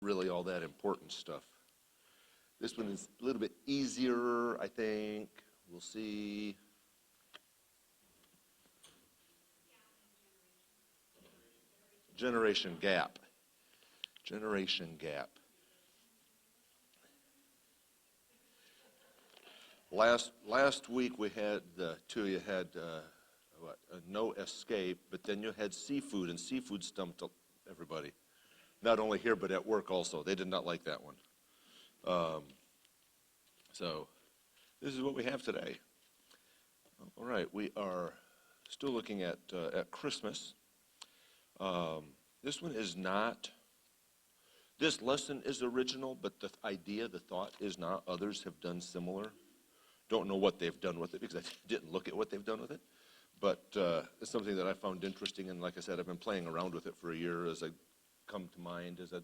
really all that important stuff. This one is a little bit easier, I think. We'll see. Generation gap. Generation gap. Last week we had two of you had no escape, but then you had seafood, and seafood stumped everybody. Not only here, but at work also. They did not like that one. So this is what we have today. All right, we are still looking at Christmas. This one is not, this lesson is original, but the idea, the thought is not. Others have done similar. Don't know what they've done with it because I didn't look at what they've done with it. But it's something that I found interesting, and like I said, I've been playing around with it for a year as I come to mind, as I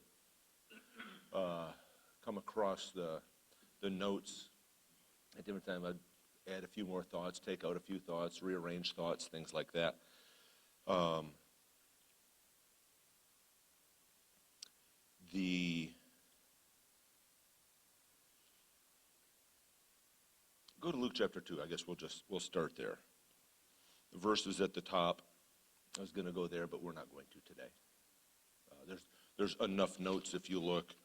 come across the notes. At different times, I'd add a few more thoughts, take out a few thoughts, rearrange thoughts, things like that. Go to Luke chapter 2. I guess we'll start there. The verses at the top, I was going to go there, but we're not going to today. There's enough notes if you look,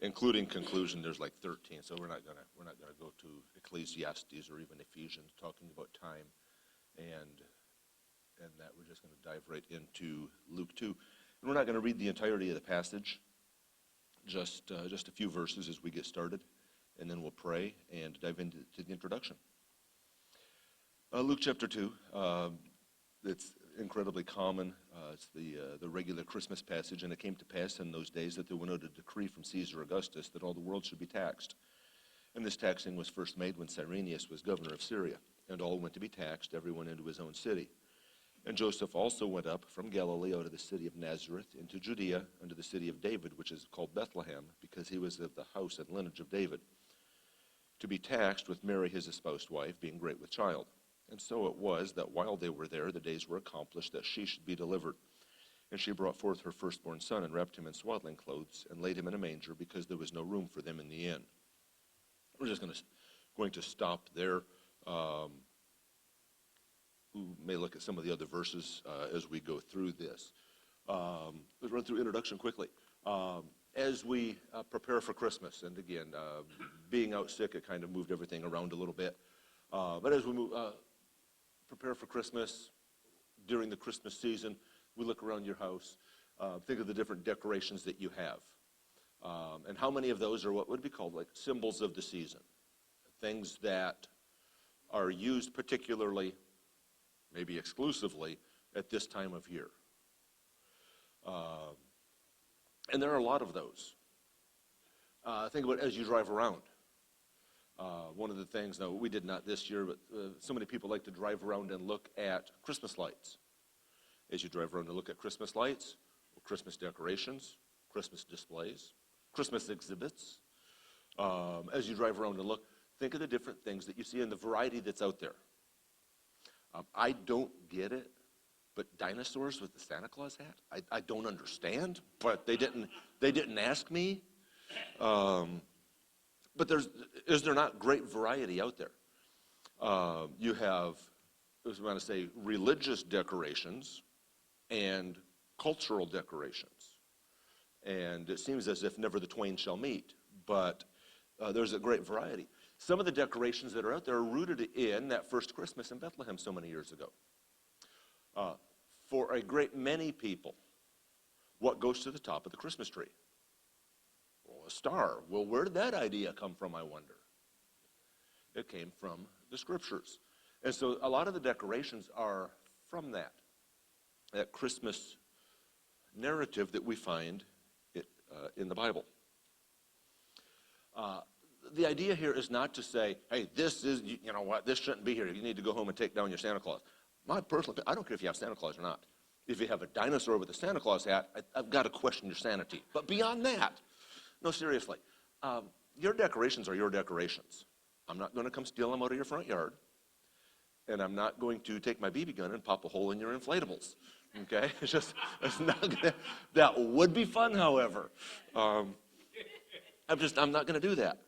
including conclusion. There's like 13, so we're not gonna go to Ecclesiastes or even Ephesians, talking about time, and that we're just going to dive right into Luke 2. And we're not going to read the entirety of the passage, just a few verses as we get started, and then we'll pray and dive into the introduction. Luke chapter 2, it's incredibly common. It's the regular Christmas passage. And it came to pass in those days that there went out a decree from Caesar Augustus that all the world should be taxed. And this taxing was first made when Cyrenius was governor of Syria. And all went to be taxed, everyone into his own city. And Joseph also went up from Galilee out of the city of Nazareth into Judea unto the city of David, which is called Bethlehem, because he was of the house and lineage of David, to be taxed with Mary his espoused wife, being great with child. And so it was that while they were there, the days were accomplished that she should be delivered. And she brought forth her firstborn son, and wrapped him in swaddling clothes, and laid him in a manger, because there was no room for them in the inn. We're just going to stop there. We may look at some of the other verses as we go through this. Let's run through introduction quickly. As we prepare for Christmas, and again, being out sick, it kind of moved everything around a little bit. But as we prepare for Christmas, during the Christmas season, we look around your house, think of the different decorations that you have. And how many of those are what would be called like symbols of the season? Things that are used particularly, maybe exclusively, at this time of year. And there are a lot of those. Think about it as you drive around. One of the things, now we did not this year, but so many people like to drive around and look at Christmas lights. As you drive around and look at Christmas lights, or Christmas decorations, Christmas displays, Christmas exhibits. As you drive around and look, think of the different things that you see and the variety that's out there. I don't get it, but dinosaurs with the Santa Claus hat, I don't understand, but they didn't ask me. But is there not great variety out there? You have, as we want to say, religious decorations and cultural decorations. And it seems as if never the twain shall meet, but there's a great variety. Some of the decorations that are out there are rooted in that first Christmas in Bethlehem so many years ago. For a great many people, what goes to the top of the Christmas tree? Well, a star. Well, where did that idea come from, I wonder? It came from the Scriptures. And so a lot of the decorations are from that Christmas narrative that we find in the Bible. The idea here is not to say, hey, this is, you know what, this shouldn't be here. You need to go home and take down your Santa Claus. My personal opinion, I don't care if you have Santa Claus or not. If you have a dinosaur with a Santa Claus hat, I've got to question your sanity. But beyond that, no, seriously, your decorations are your decorations. I'm not going to come steal them out of your front yard, and I'm not going to take my BB gun and pop a hole in your inflatables. Okay? It's not gonna, that would be fun, however. I'm not going to do that.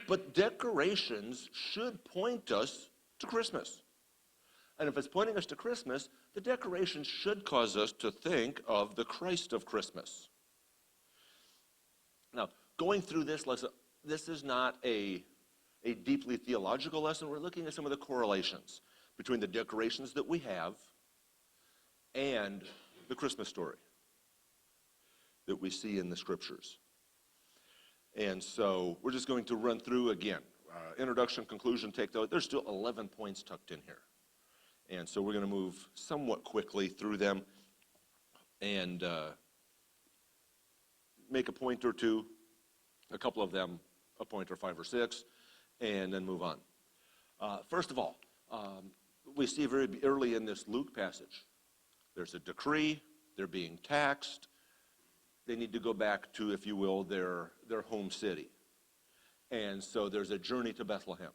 But decorations should point us to Christmas. And if it's pointing us to Christmas, the decorations should cause us to think of the Christ of Christmas. Now, going through this lesson, this is not a deeply theological lesson. We're looking at some of the correlations between the decorations that we have and the Christmas story that we see in the scriptures. And so we're just going to run through again. Introduction, conclusion, take those. There's still 11 points tucked in here. And so we're going to move somewhat quickly through them and make a point or two, a couple of them a point or 5 or 6, and then move on. First of all, we see very early in this Luke passage, there's a decree, they're being taxed, they need to go back to, if you will, their home city. And so there's a journey to Bethlehem.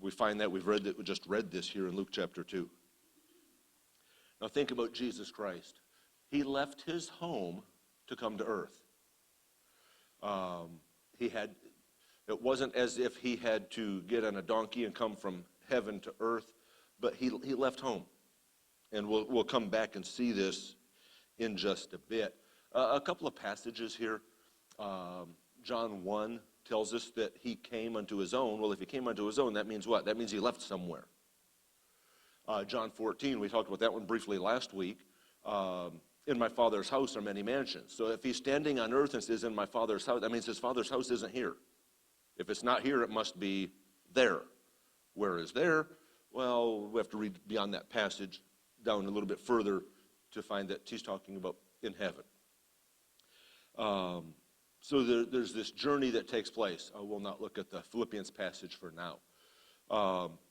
We find that we just read this here in Luke chapter 2. Now think about Jesus Christ. He left his home to come to earth. It wasn't as if he had to get on a donkey and come from heaven to earth, but he left home. And we'll come back and see this in just a bit. A couple of passages here. John 1 tells us that he came unto his own. Well, if he came unto his own, that means what? That means he left somewhere. John 14, we talked about that one briefly last week. In my Father's house are many mansions. So if he's standing on earth and says, in my Father's house, that means his Father's house isn't here. If it's not here, it must be there. Where is there? Well, we have to read beyond that passage down a little bit further to find that he's talking about in heaven. So there's this journey that takes place. I will not look at the Philippians passage for now.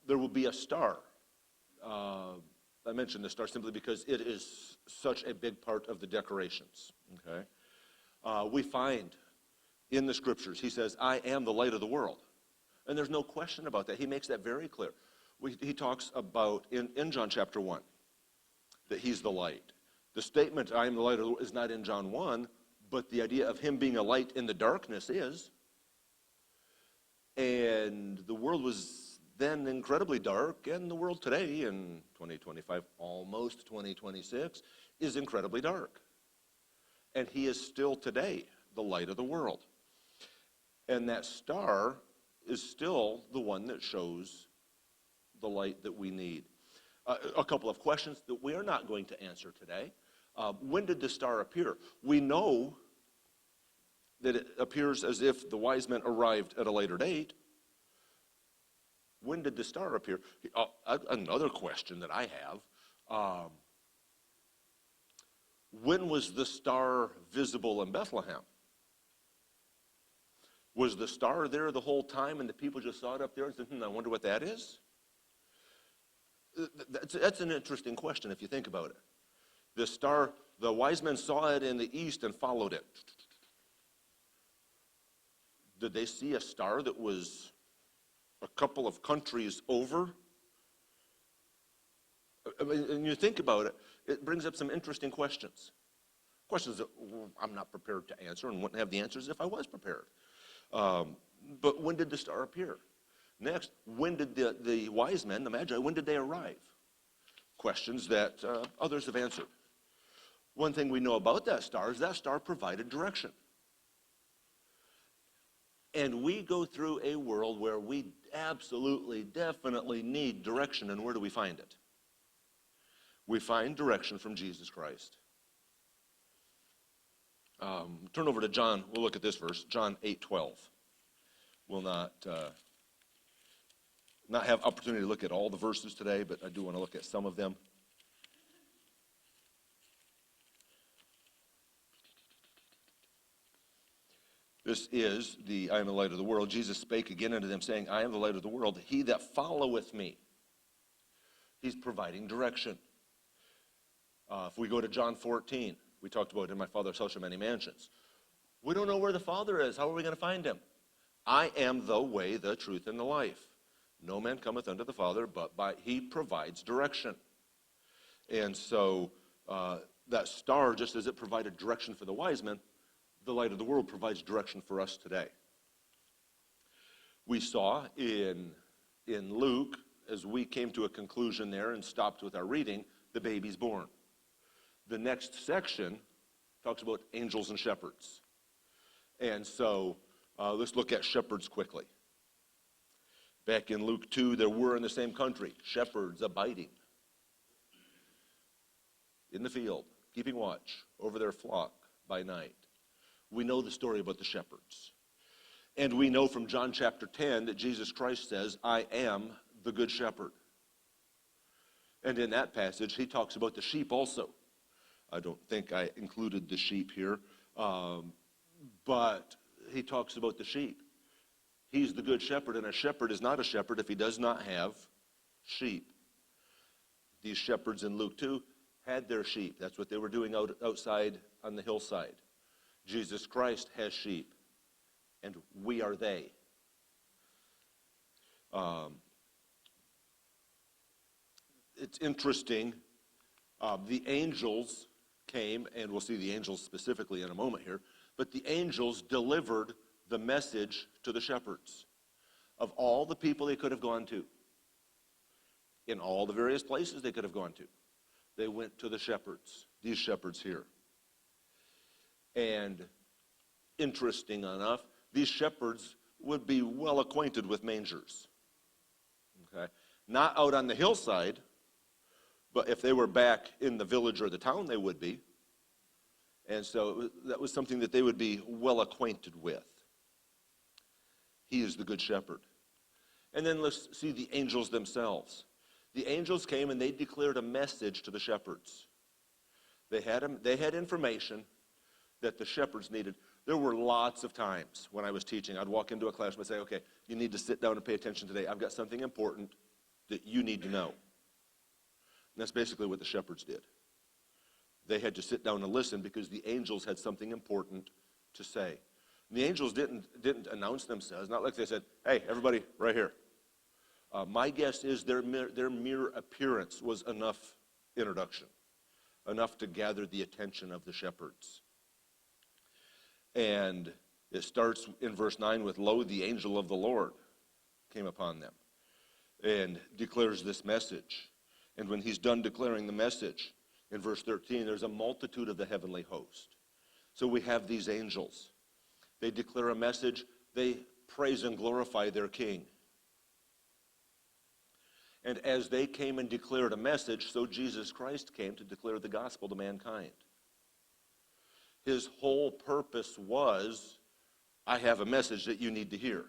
There will be a star. I mentioned the star simply because it is such a big part of the decorations. Okay, we find in the scriptures, he says, I am the light of the world. And there's no question about that. He makes that very clear. He talks about, in John chapter 1, that he's the light. The statement, I am the light of the world, is not in John 1, but the idea of him being a light in the darkness is. And the world was then incredibly dark, and the world today, in 2025, almost 2026, is incredibly dark. And he is still today the light of the world. And that star is still the one that shows the light that we need. A couple of questions that we are not going to answer today. When did the star appear? We know that it appears as if the wise men arrived at a later date. When did the star appear? Another question that I have, when was the star visible in Bethlehem? Was the star there the whole time and the people just saw it up there and said, I wonder what that is? That's an interesting question if you think about it. The star, the wise men saw it in the east and followed it. Did they see a star that was a couple of countries over? I mean, and you think about it, it brings up some interesting questions. Questions that I'm not prepared to answer and wouldn't have the answers if I was prepared. But when did the star appear? Next, when did the wise men, the Magi, when did they arrive? Questions that others have answered. One thing we know about that star is that star provided direction. And we go through a world where we absolutely, definitely need direction, and where do we find it? We find direction from Jesus Christ. Turn over to John. We'll look at this verse, John 8:12. We'll not have opportunity to look at all the verses today, but I do want to look at some of them. This is the I am the light of the world. Jesus spake again unto them, saying, I am the light of the world. He that followeth me. He's providing direction. If we go to John 14, we talked about in my Father's house are many mansions. We don't know where the Father is. How are we going to find him? I am the way, the truth, and the life. No man cometh unto the Father, but by he provides direction. And so that star, just as it provided direction for the wise men, the light of the world provides direction for us today. We saw in Luke, as we came to a conclusion there and stopped with our reading, the baby's born. The next section talks about angels and shepherds. And so let's look at shepherds quickly. Back in Luke 2, there were in the same country shepherds abiding in the field, keeping watch over their flock by night. We know the story about the shepherds. And we know from John chapter 10 that Jesus Christ says, I am the good shepherd. And in that passage, he talks about the sheep also. I don't think I included the sheep here, but he talks about the sheep. He's the good shepherd, and a shepherd is not a shepherd if he does not have sheep. These shepherds in Luke 2 had their sheep. That's what they were doing outside on the hillside. Jesus Christ has sheep, and we are they. It's interesting. The angels came, and we'll see the angels specifically in a moment here, but the angels delivered the message to the shepherds of all the people they could have gone to, in all the various places they could have gone to. They went to the shepherds, these shepherds here. And interesting enough, these shepherds would be well acquainted with mangers. Okay? Not out on the hillside, but if they were back in the village or the town, they would be. And so that was something that they would be well acquainted with. He is the good shepherd. And then let's see the angels themselves. The angels came and they declared a message to the shepherds. They had information that the shepherds needed. There were lots of times when I was teaching, I'd walk into a class and I'd say, okay, you need to sit down and pay attention today. I've got something important that you need to know. And that's basically what the shepherds did. They had to sit down and listen because the angels had something important to say. And the angels didn't announce themselves. Not like they said, hey, everybody, right here. My guess is their mere appearance was enough introduction, enough to gather the attention of the shepherds. And it starts in verse 9 with, lo, the angel of the Lord came upon them and declares this message. And when he's done declaring the message, in verse 13, there's a multitude of the heavenly host. So we have these angels. They declare a message. They praise and glorify their king. And as they came and declared a message, so Jesus Christ came to declare the gospel to mankind. His whole purpose was, I have a message that you need to hear.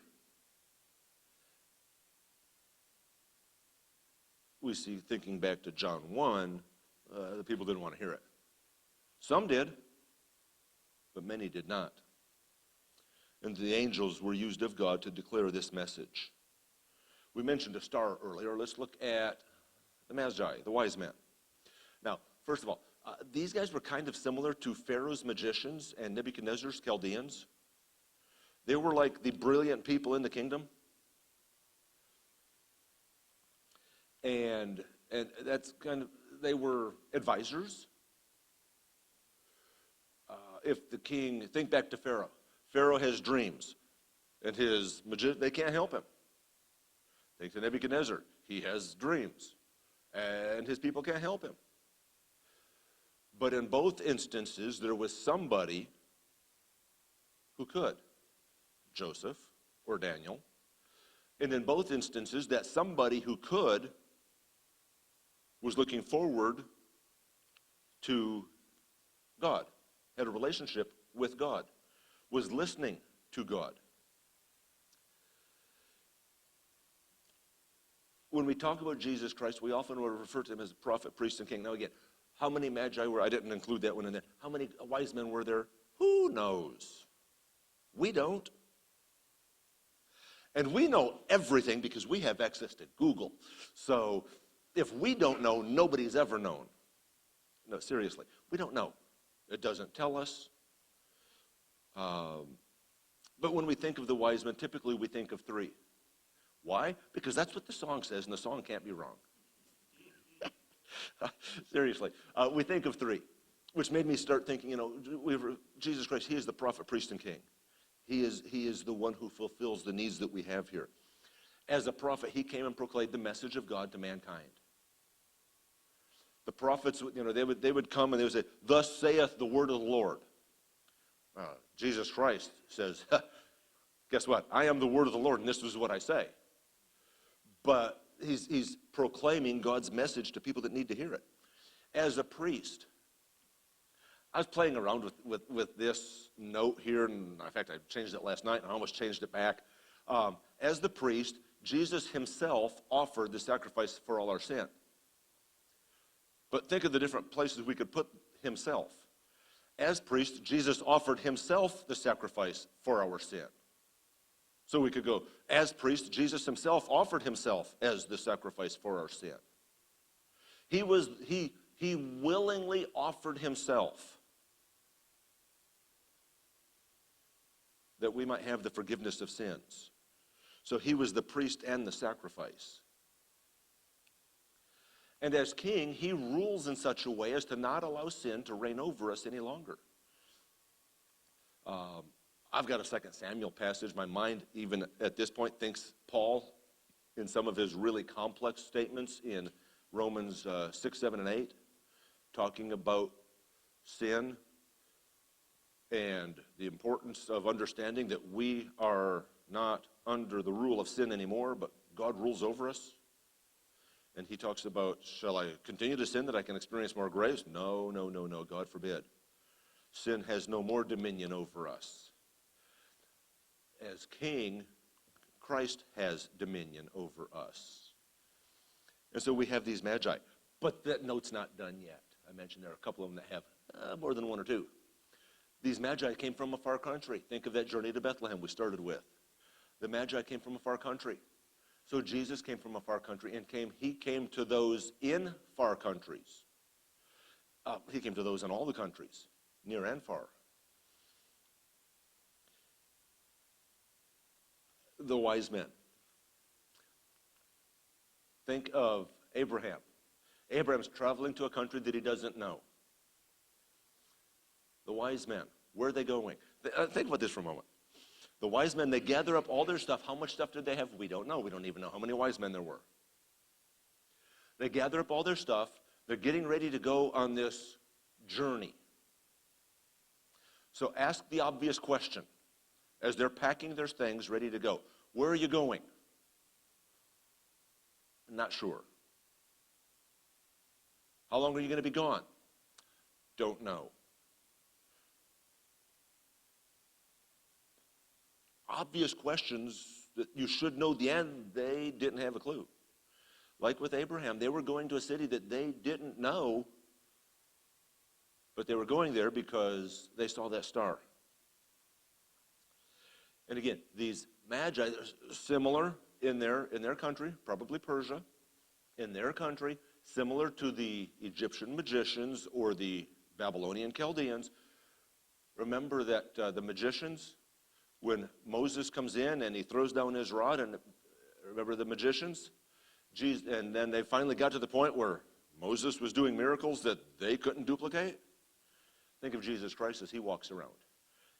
We see, thinking back to John 1, the people didn't want to hear it. Some did, but many did not. And the angels were used of God to declare this message. We mentioned a star earlier. Let's look at the Magi, the wise men. Now, first of all, these guys were kind of similar to Pharaoh's magicians and Nebuchadnezzar's Chaldeans. They were like the brilliant people in the kingdom. And that's kind of, they were advisors. If the king, think back to Pharaoh. Pharaoh has dreams, and his they can't help him. Think to Nebuchadnezzar. He has dreams, and his people can't help him. But in both instances, there was somebody who could, Joseph or Daniel. And in both instances, that somebody who could was looking forward to God, had a relationship with God, was listening to God. When we talk about Jesus Christ, we often will refer to him as prophet, priest, and king. Now again, how many magi were? I didn't include that one in there. How many wise men were there? Who knows? We don't. And we know everything because we have access to Google. So if we don't know, nobody's ever known. No, seriously, we don't know. It doesn't tell us. But when we think of the wise men, typically we think of three. Why? Because that's what the song says, and the song can't be wrong. Seriously. We think of three, which made me start thinking, Jesus Christ, he is the prophet, priest, and king. He is the one who fulfills the needs that we have here. As a prophet, he came and proclaimed the message of God to mankind. The prophets, they would come and they would say, "Thus saith the word of the Lord." Jesus Christ says, guess what? I am the word of the Lord, and this is what I say. But he's proclaiming God's message to people that need to hear it. As a priest, I was playing around with this note here, and in fact, I changed it last night, and I almost changed it back. As the priest, Jesus himself offered the sacrifice for all our sin. But think of the different places we could put himself. As priest, Jesus offered himself the sacrifice for our sin. So we could go, as priest, Jesus himself offered himself as the sacrifice for our sin. He willingly offered himself that we might have the forgiveness of sins. So he was the priest and the sacrifice. And as king, he rules in such a way as to not allow sin to reign over us any longer. I've got a 2 Samuel passage. My mind, even at this point, thinks Paul, in some of his really complex statements in Romans 6, 7, and 8, talking about sin and the importance of understanding that we are not under the rule of sin anymore, but God rules over us. And he talks about, shall I continue to sin that I can experience more grace? No, God forbid. Sin has no more dominion over us. As king, Christ has dominion over us. And so we have these magi. But that note's not done yet. I mentioned there are a couple of them that have more than one or two. These magi came from a far country. Think of that journey to Bethlehem we started with. The magi came from a far country. So Jesus came from a far country and he came to those in far countries. He came to those in all the countries, near and far. The wise men. Think of Abraham. Abraham's traveling to a country that he doesn't know. The wise men, where are they going? Think about this for a moment. The wise men, they gather up all their stuff. How much stuff did they have? We don't know. We don't even know how many wise men there were. They gather up all their stuff. They're getting ready to go on this journey. So ask the obvious question as they're packing their things ready to go. Where are you going? Not sure. How long are you going to be gone? Don't know. Obvious questions that you should know the end, they didn't have a clue. Like with Abraham, they were going to a city that they didn't know, but they were going there because they saw that star. And again, these magi are similar in their country, probably Persia, in their country, similar to the Egyptian magicians or the Babylonian Chaldeans. Remember that the magicians, when Moses comes in and he throws down his rod, and remember the magicians? And then they finally got to the point where Moses was doing miracles that they couldn't duplicate. Think of Jesus Christ as he walks around.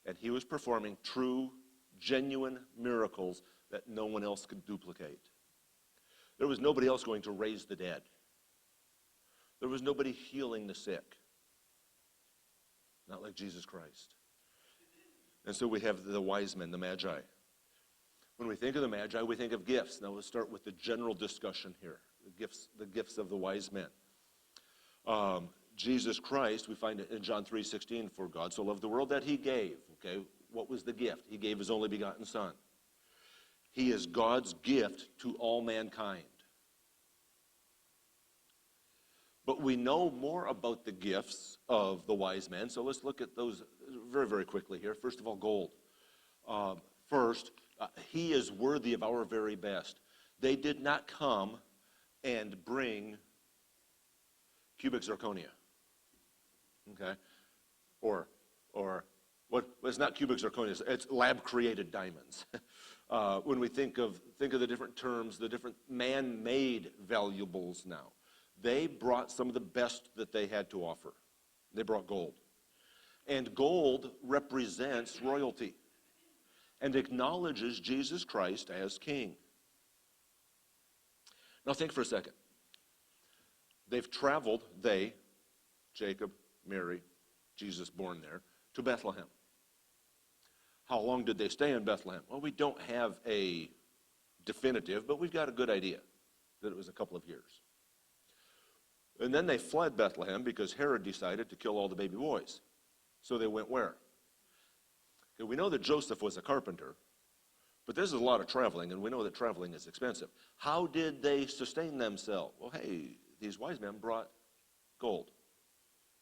And he was performing true, genuine miracles that no one else could duplicate. There was nobody else going to raise the dead. There was nobody healing the sick. Not like Jesus Christ. And so we have the wise men, the magi. When we think of the magi, we think of gifts. Now let's start with the general discussion here. The gifts of the wise men. Jesus Christ, we find it in John 3:16, for God so loved the world that he gave. Okay, what was the gift? He gave his only begotten son. He is God's gift to all mankind. But we know more about the gifts of the wise men, so let's look at those very, very quickly here. First of all, gold. He is worthy of our very best. They did not come and bring cubic zirconia. Okay? Or what? It's not cubic zirconia, it's lab-created diamonds. When we think of the different terms, the different man-made valuables now. they brought some of the best that they had to offer. They brought gold. And gold represents royalty and acknowledges Jesus Christ as king. Now think for a second. They've traveled, Jacob, Mary, Jesus born there, to Bethlehem. How long did they stay in Bethlehem? Well, we don't have a definitive, but we've got a good idea that it was a couple of years. And then they fled Bethlehem because Herod decided to kill all the baby boys. So they went where? Okay, we know that Joseph was a carpenter, but this is a lot of traveling, and we know that traveling is expensive. How did they sustain themselves? Well, hey, these wise men brought gold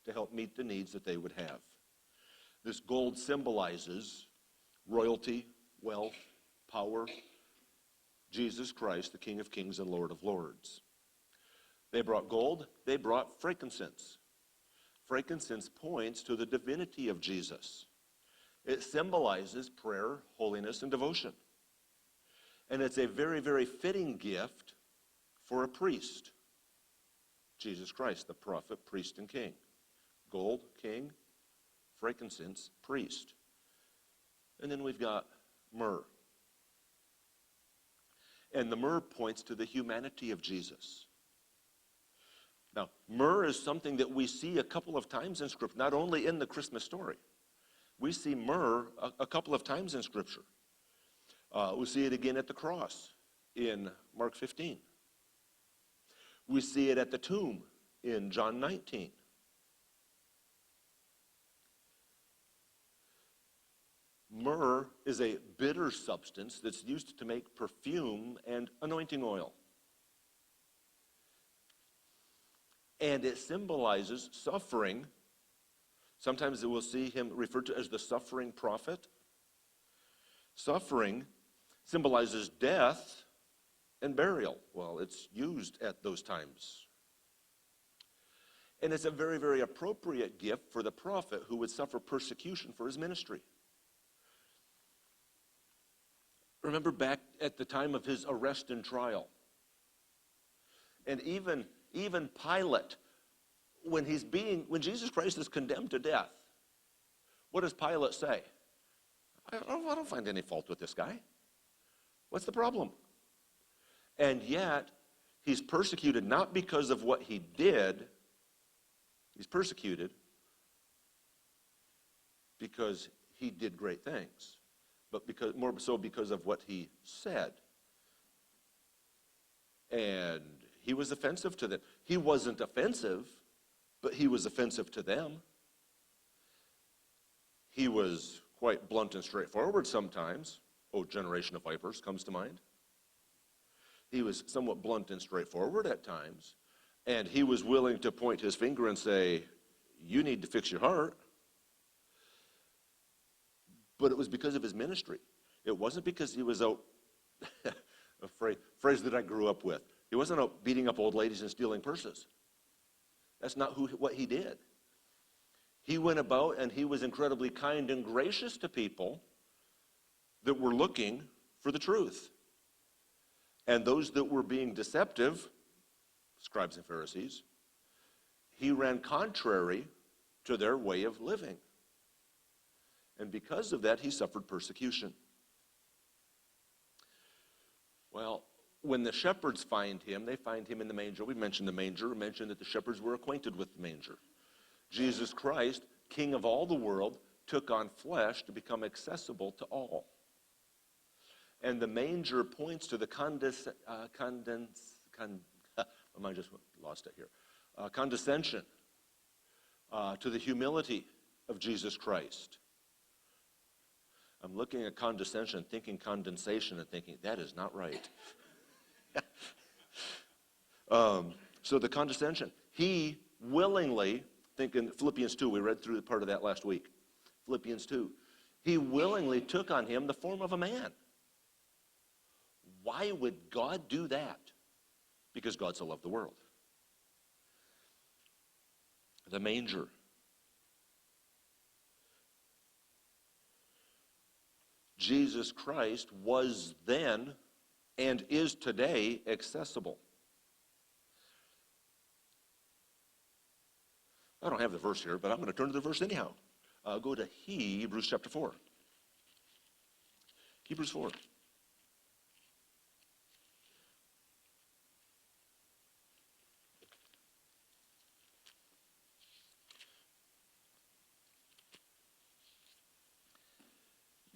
to help meet the needs that they would have. This gold symbolizes royalty, wealth, power, Jesus Christ, the King of Kings and Lord of Lords. They brought gold, they brought frankincense. Frankincense points to the divinity of Jesus. It symbolizes prayer, holiness, and devotion. And it's a very, very fitting gift for a priest. Jesus Christ, the prophet, priest, and king. Gold, king, frankincense, priest. And then we've got myrrh. And the myrrh points to the humanity of Jesus. Now, myrrh is something that we see a couple of times in Scripture, not only in the Christmas story. We see myrrh a couple of times in Scripture. We see it again at the cross in Mark 15. We see it at the tomb in John 19. Myrrh is a bitter substance that's used to make perfume and anointing oil. And it symbolizes suffering. Sometimes we'll see him referred to as the suffering prophet. Suffering symbolizes death and burial. Well, it's used at those times. And it's a very, very appropriate gift for the prophet who would suffer persecution for his ministry. Remember back at the time of his arrest and trial. And even Pilate, when Jesus Christ is condemned to death, what does Pilate say? I don't find any fault with this guy. What's the problem? And yet, he's persecuted not because of what he did. He's persecuted because he did great things, but more so because of what he said. And he was offensive to them. He wasn't offensive, but he was offensive to them. He was quite blunt and straightforward sometimes. Oh, generation of vipers comes to mind. He was somewhat blunt and straightforward at times, and he was willing to point his finger and say, you need to fix your heart. But it was because of his ministry. It wasn't because he was out, a phrase that I grew up with. He wasn't out beating up old ladies and stealing purses. That's not what he did. He went about and he was incredibly kind and gracious to people that were looking for the truth. And those that were being deceptive, scribes and Pharisees, he ran contrary to their way of living. And because of that, he suffered persecution. Well, when the shepherds find him, they find him in the manger. We mentioned the manger. We mentioned that the shepherds were acquainted with the manger. Jesus Christ, King of all the world, took on flesh to become accessible to all. And the manger points to the condescension to the humility of Jesus Christ. I'm looking at condescension, thinking condensation, and thinking, that is not right. So the condescension. He willingly, think in Philippians 2, we read through part of that last week. Philippians 2. He willingly took on him the form of a man. Why would God do that? Because God so loved the world. The manger. Jesus Christ was then and is today accessible. I don't have the verse here, but I'm going to turn to the verse anyhow. Go to Hebrews chapter 4. Hebrews 4.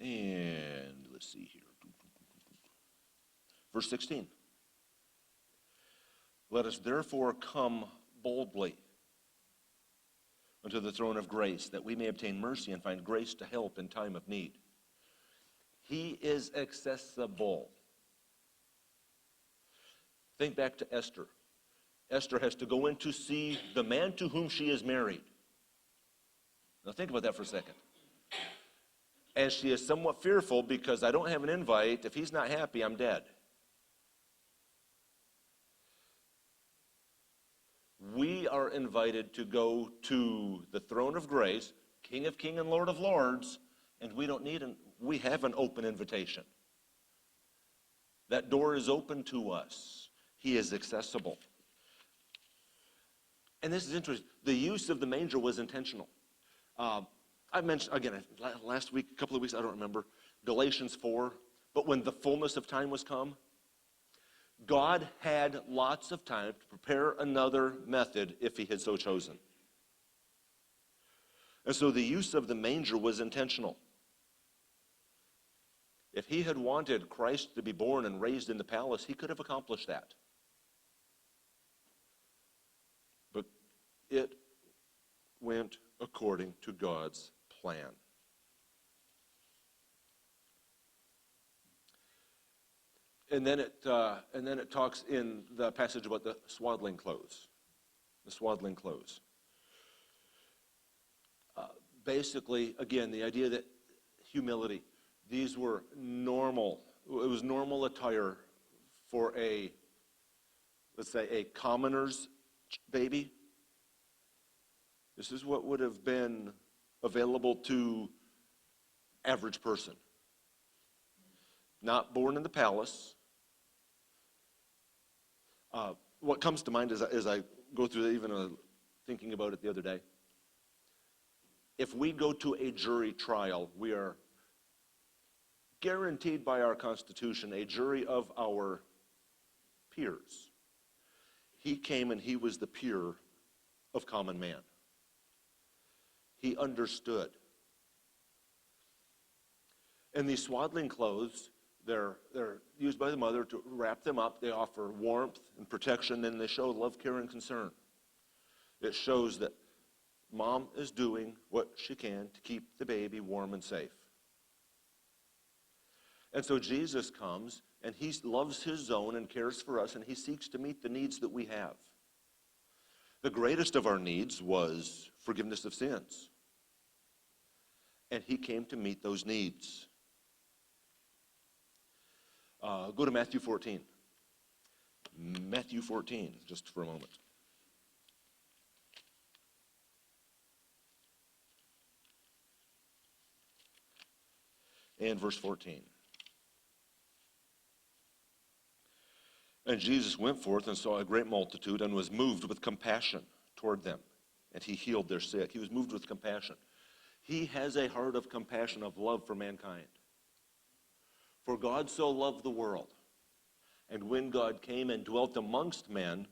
And let's see here. Verse 16. Let us therefore come boldly unto the throne of grace, that we may obtain mercy and find grace to help in time of need. He is accessible. Think back to Esther. Esther has to go in to see the man to whom she is married. Now think about that for a second. And she is somewhat fearful because I don't have an invite. If he's not happy, I'm dead. We are invited to go to the throne of grace, King of Kings and Lord of Lords, and we have an open invitation. That door is open to us. He is accessible. And this is interesting. The use of the manger was intentional. I mentioned, again, last week, a couple of weeks, I don't remember, Galatians 4, but when the fullness of time was come, God had lots of time to prepare another method if he had so chosen. And so the use of the manger was intentional. If he had wanted Christ to be born and raised in the palace, he could have accomplished that. But it went according to God's plan. And then it talks in the passage about the swaddling clothes. The swaddling clothes. Basically, again, the idea that humility. These were normal. It was normal attire for let's say, a commoner's baby. This is what would have been available to average person. Not born in the palace. What comes to mind as I go through that, even thinking about it the other day, if we go to a jury trial, we are guaranteed by our Constitution a jury of our peers. He came and he was the peer of common man. He understood. And these swaddling clothes, they're used by the mother to wrap them up. They offer warmth and protection, and they show love, care, and concern. It shows that mom is doing what she can to keep the baby warm and safe. And so Jesus comes, and he loves his own and cares for us, and he seeks to meet the needs that we have. The greatest of our needs was forgiveness of sins. And he came to meet those needs. Go to Matthew 14. Matthew 14, just for a moment. And verse 14. And Jesus went forth and saw a great multitude and was moved with compassion toward them. And he healed their sick. He was moved with compassion. He has a heart of compassion, of love for mankind. For God so loved the world. And when God came and dwelt amongst men,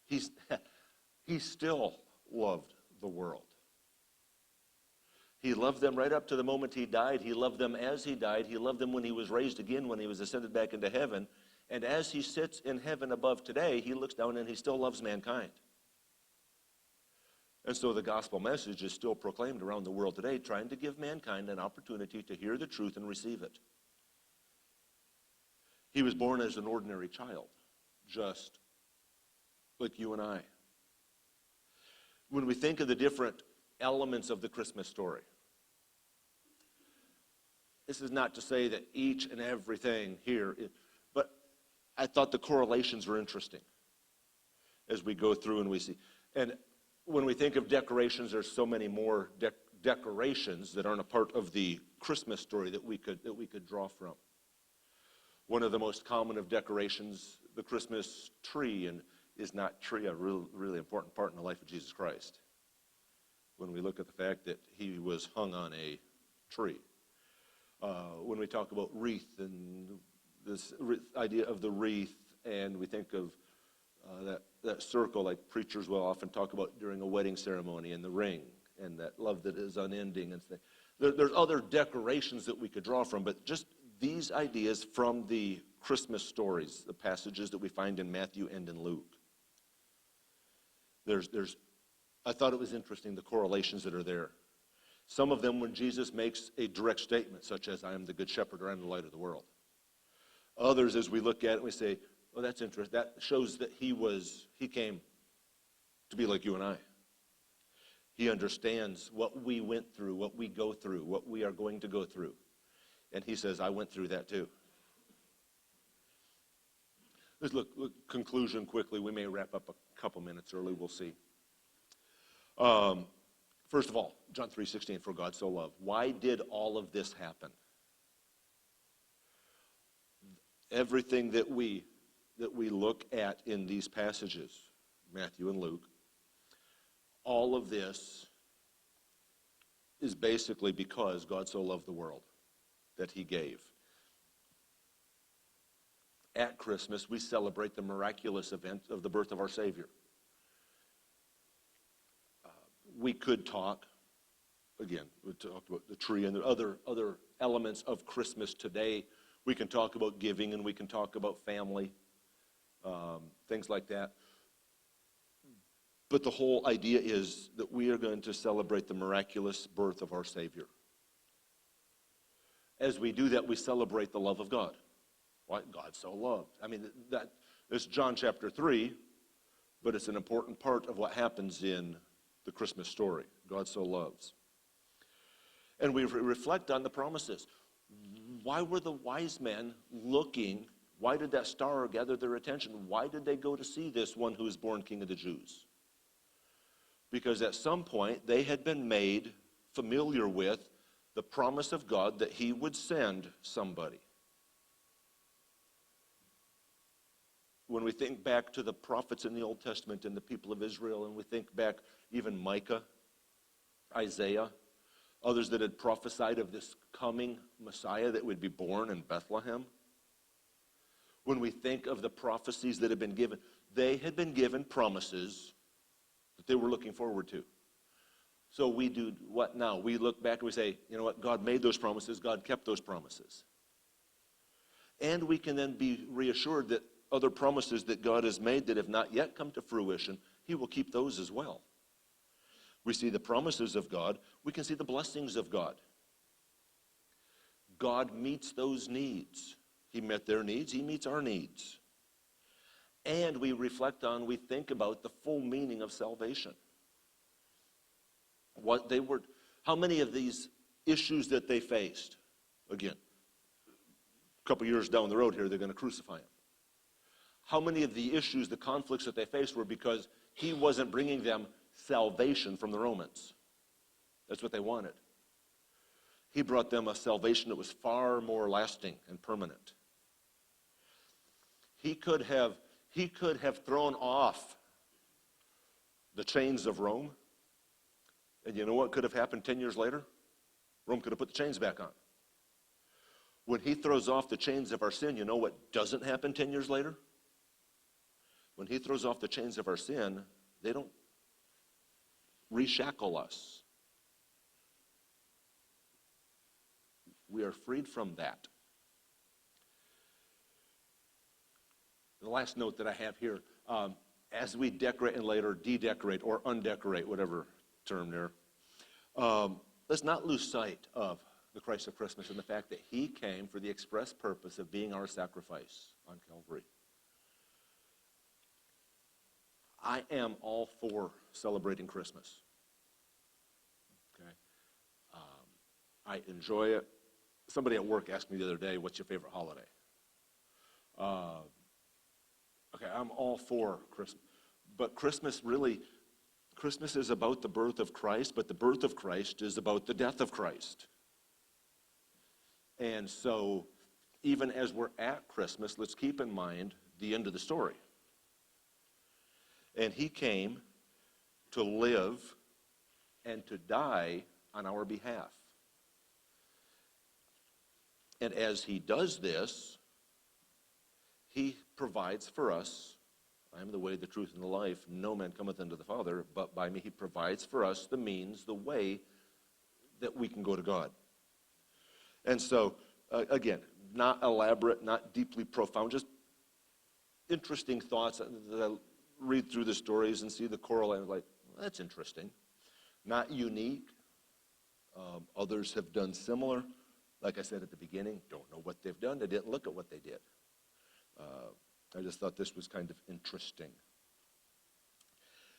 he still loved the world. He loved them right up to the moment he died. He loved them as he died. He loved them when he was raised again, when he was ascended back into heaven. And as he sits in heaven above today, he looks down and he still loves mankind. And so the gospel message is still proclaimed around the world today, trying to give mankind an opportunity to hear the truth and receive it. He was born as an ordinary child, just like you and I. When we think of the different elements of the Christmas story, this is not to say that each and everything here, but I thought the correlations were interesting as we go through and we see. And when we think of decorations, there's so many more decorations that aren't a part of the Christmas story that we could draw from. One of the most common of decorations, the Christmas tree, and is not tree a really important part in the life of Jesus Christ? when we look at the fact that he was hung on a tree. When we talk about wreath and this idea of the wreath, and we think of that circle like preachers will often talk about during a wedding ceremony, and the ring, and that love that is unending. And there's other decorations that we could draw from, but just these ideas from the Christmas stories, the passages that we find in Matthew and in Luke. I thought it was interesting, the correlations that are there. Some of them when Jesus makes a direct statement, such as, I am the good shepherd, or I am the light of the world. Others, as we look at it, we say, oh, that's interesting. That shows that he came to be like you and I. He understands what we went through, what we go through, what we are going to go through. And he says, I went through that too. Let's look conclusion quickly. We may wrap up a couple minutes early. We'll see. First of all, John 3:16, for God so loved. Why did all of this happen? Everything that we look at in these passages, Matthew and Luke, all of this is basically because God so loved the world that he gave. At Christmas, we celebrate the miraculous event of the birth of our Savior. We could talk, again, we talked about the tree and the other elements of Christmas today. We can talk about giving, and we can talk about family, things like that. But the whole idea is that we are going to celebrate the miraculous birth of our Savior. As we do that, we celebrate the love of God. Why? God so loved. I mean, it's John chapter 3, but it's an important part of what happens in the Christmas story. God so loves. And we reflect on the promises. Why were the wise men looking? Why did that star gather their attention? Why did they go to see this one who is born King of the Jews? Because at some point they had been made familiar with the promise of God that he would send somebody. When we think back to the prophets in the Old Testament and the people of Israel, and we think back even Micah, Isaiah, others that had prophesied of this coming Messiah that would be born in Bethlehem. When we think of the prophecies that had been given, they had been given promises that they were looking forward to. So we do what now? We look back and we say, you know what? God made those promises. God kept those promises. And we can then be reassured that other promises that God has made that have not yet come to fruition, he will keep those as well. We see the promises of God. We can see the blessings of God. God meets those needs. He met their needs. He meets our needs. And we think about the full meaning of salvation. How many of these issues that they faced, again, a couple years down the road here, they're going to crucify him. How many of the issues, the conflicts that they faced were because he wasn't bringing them salvation from the Romans? That's what they wanted. He brought them a salvation that was far more lasting and permanent. He could have thrown off the chains of Rome. And you know what could have happened 10 years later? Rome could have put the chains back on. When he throws off the chains of our sin, you know what doesn't happen 10 years later? When he throws off the chains of our sin, they don't reshackle us. We are freed from that. The last note that I have here, as we decorate and later de-decorate or undecorate, whatever term there, let's not lose sight of the Christ of Christmas and the fact that he came for the express purpose of being our sacrifice on Calvary. I am all for celebrating Christmas. Okay, I enjoy it. Somebody at work asked me the other day, what's your favorite holiday? Okay, I'm all for Christmas. But Christmas is about the birth of Christ, but the birth of Christ is about the death of Christ. And so, even as we're at Christmas, let's keep in mind the end of the story. And he came to live and to die on our behalf. And as he does this, he provides for us, I am the way, the truth, and the life. No man cometh unto the Father, but by me. He provides for us the means, the way that we can go to God. And so, again, not elaborate, not deeply profound, just interesting thoughts that I read through the stories and see the corollary. I'm like, well, that's interesting. Not unique. Others have done similar. Like I said at the beginning, don't know what they've done. They didn't look at what they did. I just thought this was kind of interesting.